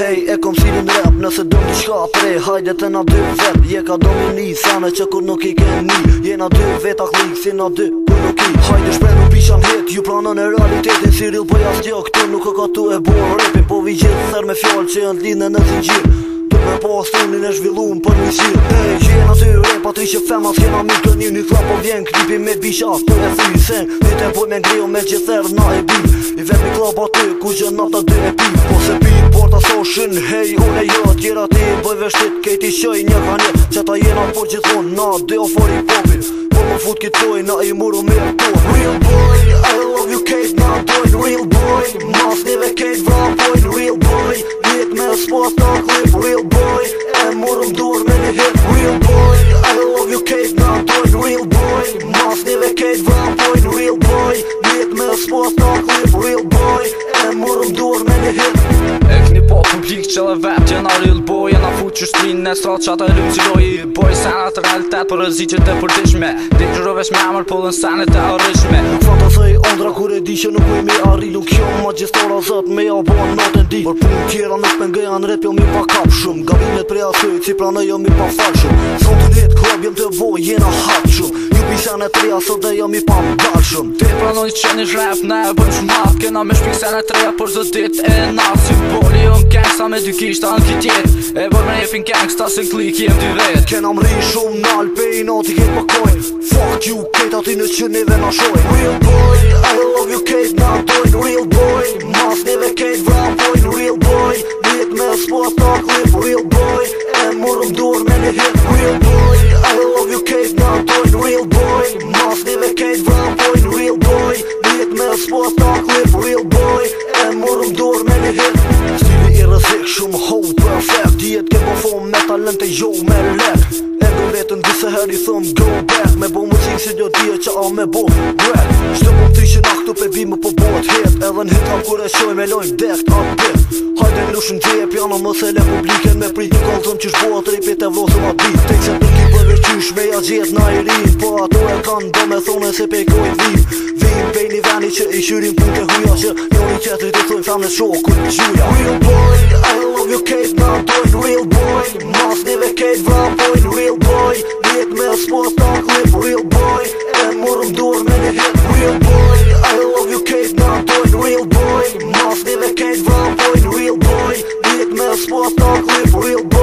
Hej, e kom silin rap, nëse do t'i shka pre hajde të na dy vet, je ka do një sane që kur nuk I ke një. Jena dy veta klik, si na dy kur nuk I. Hajde shprenu pishan het, ju pranën e realitetin. Si real po jashtjo, këtu nuk ka tu e bua rapin. Po vi gjithë ther me fjallë që janë t'lidhe në zingjir. Me pas tunin e zhvillum për një shirë. Ej, që jena ty repa tri që femat kena mi kër një thra po vjen klipi me bishat për e thuj sen. Një tempoj me ngrio me gjither na e bim. I vet mi klap aty ku që nata dy e pim. Po se pi porta soshin, hej, unë e jo tjera ti bëj veshtit kejti shoj një ka një. Që ta jena po gjithon na dy ofori popin. Po më fut kitoj na I muru me to. Real boy, I love you Kate na dojn. Real boy, mas neve Kate vra pojn. Real boy, jet me spot na klip. Real boy, e murëm dur me një hit. Real boy, I love you Kate na dojn. Real boy, mas neve Kate vra pojn. Real boy, jet me spot na klip. Real boy, e murëm dur me një hit. E këni po publik që dhe vet jena real boy. Jena fut që shtrinë në strat që ata e lëmë ciloj. Boy senat realitet për rëzicet e përdishme. Dejgjërovesh me amër pullën senet e arishme. Nuk fantasoj ondra kur e di që nuk uj mi arri. Nuk jo magjistora zët me ja bo natën di. Por punë tjera nuk pengeja në rep jo mi pa kap shumë. Gabimet prej asyj si pranë jo mi pa fal shumë. Sotë net klub jem të voj jena hap shumë. Ju pisan e treja sot dhe jo mi pa mdal shumë. Te pranoj që një rap ne e bëm shumë hap. Kena me shpik sen e treja por zë dit e nas. Si boli jo m'gangsta me dy kishta në kitjet. E bër me jefin gangsta se klik jem dy vet. Kena mri shumë në alpej nati ket për koj. Fuck you Kate ati në që neve na shoj. Real boy, I love you Kate na dojn. Real boy, mas neve Kate vra pojn. Real boy, jet me spot na klip. Real boy, e murëm dur me një hit. Real boy, I love you Kate na dojn. Real boy, mas neve Kate vra pojn. Real boy, jet me spot na klip. Real boy, e murëm dur me një hit. Stili I rëzik shumë ho perfect. Dijet ke po fom me talente jo me lek. Endo vetën dise her I thëm go back. Me bo muzik si do dje që a me bo rap. Shtë po të që na këtu pe bimë po bot hit. Edhe në hitam kur e shoj me lojnë dekt atë bit. Hajde nushën gjeje pjana më se le publiken. Me prit një kollë thëm që shboat ripit e vrosëm a dit. Tek se të ki përveqysh me ja gjet na I rin. Po ato e kanë do me thone se pekojnë vim. Vim pej një veni që I shyrim pun ke huja. Që njoni qetri të thujnë famne shokun gjuja. Real boy, I love you Kate na dojn. Real boy, mas neve Kate vra pojn. Real boy, jet me spot na klip. Real boy, e murëm dur me një hit. Real boy, I love you Kate na dojn. Real boy, mas neve Kate vra pojn. Real boy, jet me spot na klip. Real boy